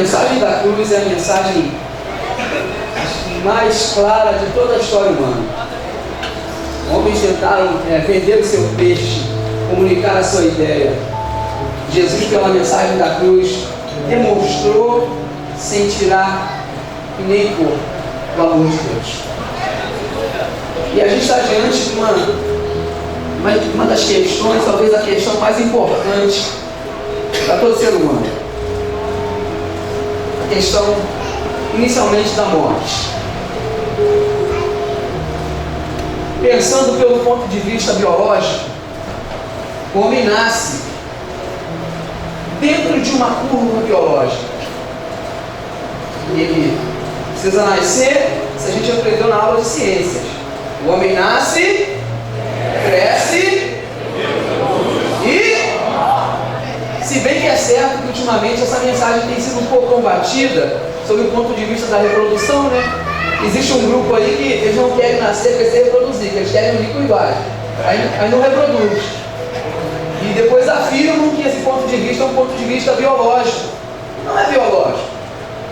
mensagem da cruz é a mensagem mais clara de toda a história humana. Homens tentaram vender o seu peixe, comunicar a sua ideia. Jesus, pela mensagem da cruz, demonstrou sem tirar e nem pôr o amor de Deus. E a gente está diante de uma das questões, talvez a questão mais importante para todo ser humano. A questão, inicialmente, da morte. Pensando pelo ponto de vista biológico, o homem nasce dentro de uma curva biológica. Ele precisa nascer, se a gente aprendeu na aula de ciências. O homem nasce, cresce e, se bem que é certo que ultimamente essa mensagem tem sido um pouco combatida sob o ponto de vista da reprodução, né? Existe um grupo aí que eles não querem nascer, crescer e reproduzir, que eles querem unir com iguais. Aí não reproduz. E depois afirmam que esse ponto de vista é um ponto de vista biológico. Não é biológico.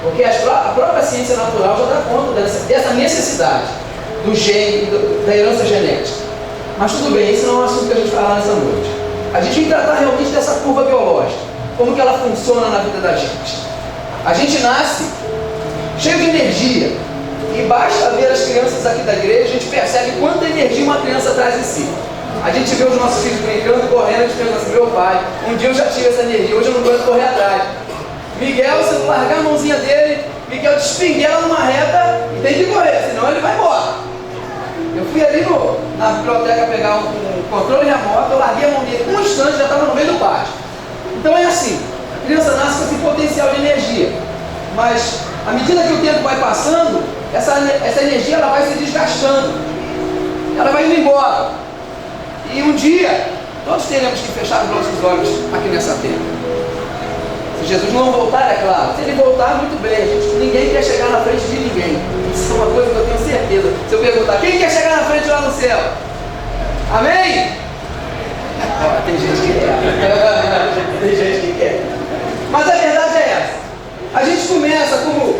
Porque a própria ciência natural já dá conta dessa necessidade do gene, da herança genética. Mas tudo bem, esse não é um assunto que a gente vai falar nessa noite. A gente vai tratar realmente dessa curva biológica. Como que ela funciona na vida da gente. A gente nasce cheio de energia. E basta ver as crianças aqui da igreja, a gente percebe quanta energia uma criança traz em si. A gente vê os nossos filhos brincando, correndo, a gente pensa assim, meu pai, um dia eu já tive essa energia, hoje eu não aguento correr atrás. Miguel, se eu largar a mãozinha dele, Miguel despinguela numa reta e tem que correr, senão ele vai embora. Eu fui ali na biblioteca pegar um controle remoto, eu larguei a mão dele, um instante já estava no meio do pátio. Então é assim, a criança nasce com esse potencial de energia, mas à medida que o tempo vai passando, essa energia ela vai se desgastando, ela vai indo embora. E um dia, todos teremos que fechar os nossos olhos aqui nessa terra. Você Jesus não voltar, é claro. Se ele voltar, muito bem. Ninguém quer chegar na frente de ninguém. Isso é uma coisa que eu tenho certeza. Se eu perguntar, quem quer chegar na frente lá no céu? Amém? Ó, tem gente que quer. Tem gente que quer. Mas a verdade é essa. A gente começa, como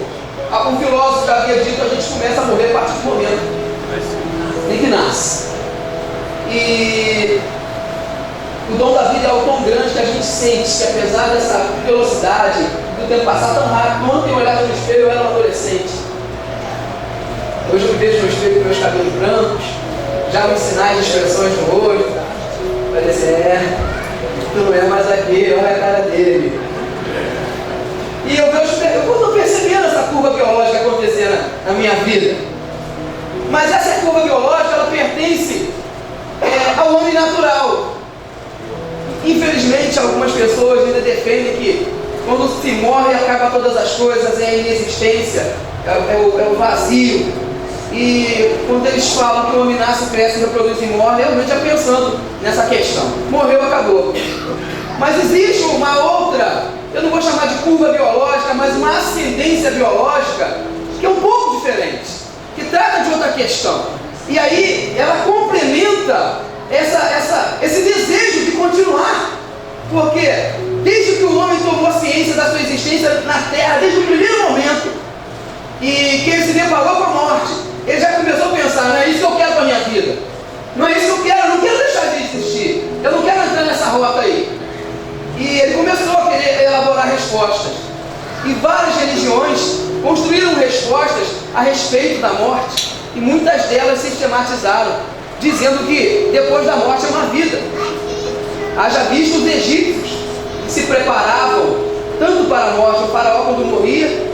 um filósofo já havia dito, a gente começa a morrer a partir do momento em que nasce. E o dom da vida é algo tão grande que a gente sente que, apesar dessa velocidade do tempo passar tão rápido, ontem eu olhava no espelho, eu era um adolescente. Hoje eu me vejo no espelho com meus cabelos brancos, já uns sinais de expressões no rosto. Parece, tu não é mais aquele, olha a cara dele. E eu estou percebendo essa curva biológica acontecer na minha vida. Mas essa curva biológica, ela pertence ao homem natural. Infelizmente, algumas pessoas ainda defendem que quando se morre acaba todas as coisas, é a inexistência, é o vazio. E quando eles falam que o homem nasce, cresce, reproduz e morre, realmente é pensando nessa questão. Morreu, acabou. Mas existe uma outra, eu não vou chamar de curva biológica, mas uma ascendência biológica que é um pouco diferente, que trata de outra questão. E aí ela complementa esse desejo de continuar. Porque desde que o homem tomou ciência da sua existência na Terra, desde o primeiro momento, e que ele se deparou com a morte, ele já começou a pensar, não é isso que eu quero para a minha vida. Não é isso que eu quero, eu não quero deixar de existir. Eu não quero entrar nessa rota aí. E ele começou a querer elaborar respostas. E várias religiões construíram respostas a respeito da morte. E muitas delas sistematizaram, dizendo que depois da morte é uma vida. Haja visto os egípcios que se preparavam tanto para a morte. O faraó, quando morria,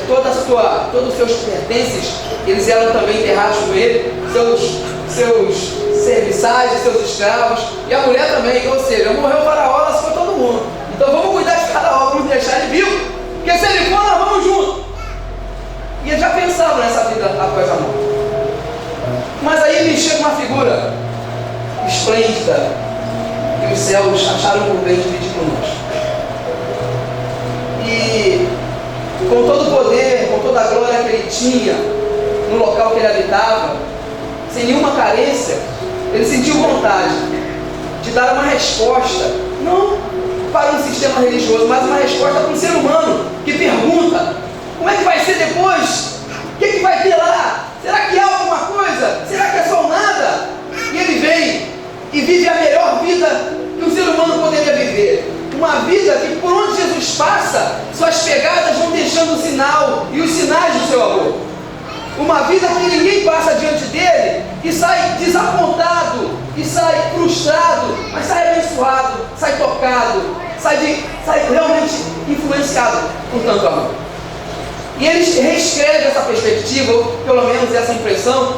todos os seus pertences, eles eram também enterrados com ele, seus serviçais e seus escravos, e a mulher também. Ou seja, morreu o faraó, ela se foi todo mundo. Então vamos cuidar de faraó, vamos deixar ele vivo, porque se ele for, nós vamos junto. E eles já pensavam nessa vida após a morte. Mas aí me chega uma figura esplêndida que os céus acharam por bem dividir conosco. E com todo o poder, com toda a glória que ele tinha no local que ele habitava, sem nenhuma carência, ele sentiu vontade de dar uma resposta, não para um sistema religioso, mas uma resposta para um ser humano que pergunta: como é que vai ser depois? O que vai ter lá? Será que há alguma coisa? Será que é só nada? E ele vem e vive a melhor vida que um ser humano poderia viver. Uma vida que por onde Jesus passa, suas pegadas vão deixando o sinal e os sinais do seu amor. Uma vida que ninguém passa diante dele e sai desapontado, e sai frustrado, mas sai abençoado, sai tocado, sai realmente influenciado por tanto amor. E ele reescreve essa perspectiva, ou pelo menos essa impressão,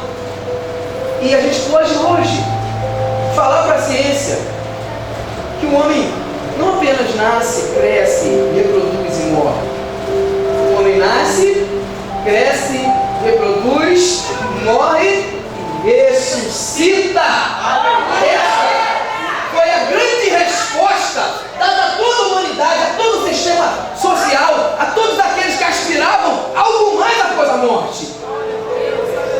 e a gente pode hoje falar para a ciência que o homem não apenas nasce, cresce, reproduz e morre. O homem nasce, cresce, reproduz, morre e ressuscita. Essa foi a grande resposta dada a toda a humanidade, a todo o sistema social, a todos aqueles que aspiravam a algo mais após a morte.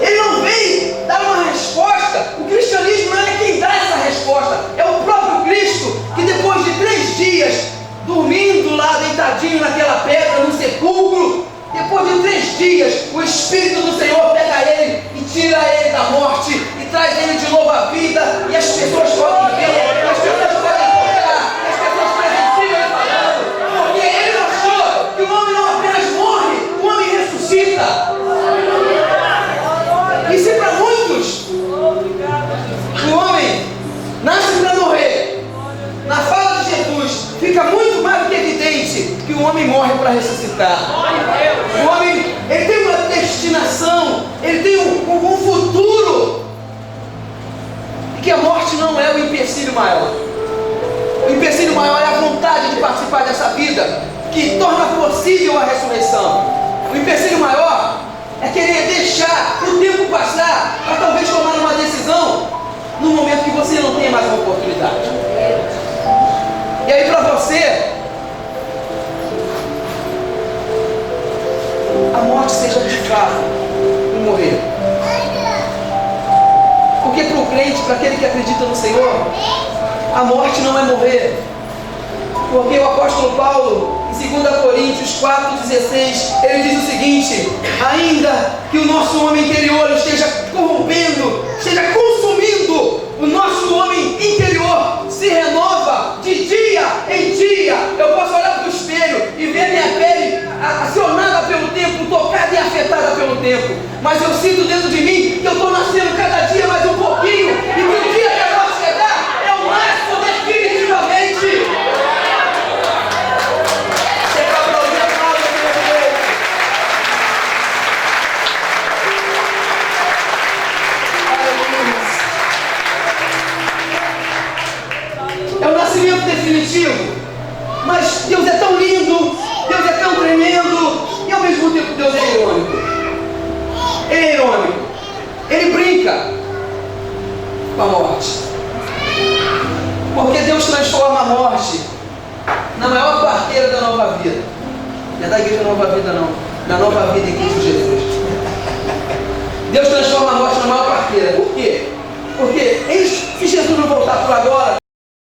Ele não veio dar uma resposta. O cristianismo não é quem dá essa resposta, é o próprio Cristo, que depois de 3 dias dormindo lá deitadinho naquela pedra no sepulcro, depois de 3 dias o Espírito do Senhor pega ele e tira ele da morte e traz ele de novo à vida, e as pessoas podem ver, as pessoas podem tocar, as pessoas presenciam ele falando, porque ele mostrou que o homem não apenas morre, o homem ressuscita. E se para muitos o homem nasce para morrer, na fala de Jesus fica muito mais do que evidente que o homem morre para ressuscitar. O homem, ele tem uma destinação, ele tem um futuro, e que a morte não é o empecilho maior. O empecilho maior é a vontade de participar dessa vida que torna possível a ressurreição. O empecilho maior é querer deixar o tempo passar para talvez tomar uma decisão no momento que você não tenha mais uma oportunidade. E aí para você, morte seja de fato um morrer. Porque para o crente, para aquele que acredita no Senhor, a morte não é morrer. Porque o apóstolo Paulo, em 2 Coríntios 4,16, ele diz o seguinte: ainda que o nosso homem interior esteja corrompendo, esteja consumindo, o nosso homem interior se renova de dia em dia. Eu posso olhar para o espelho e ver minha pele acionada pelo tempo, tocada e afetada pelo tempo, mas eu sinto dentro de mim que eu estou nascendo cada dia mais um pouquinho, e que o dia que a morte chegar, eu nasço definitivamente. É o nascimento definitivo. Mas Deus é tão lindo, Deus é tão tremendo, e ao mesmo tempo Deus é irônico. Ele é irônico. Ele brinca com a morte. Porque Deus transforma a morte na maior parteira da nova vida. Não é da igreja Nova Vida não, da nova vida em Cristo Jesus. Deus transforma a morte na maior parteira. Por quê? Porque se Jesus não voltar por agora,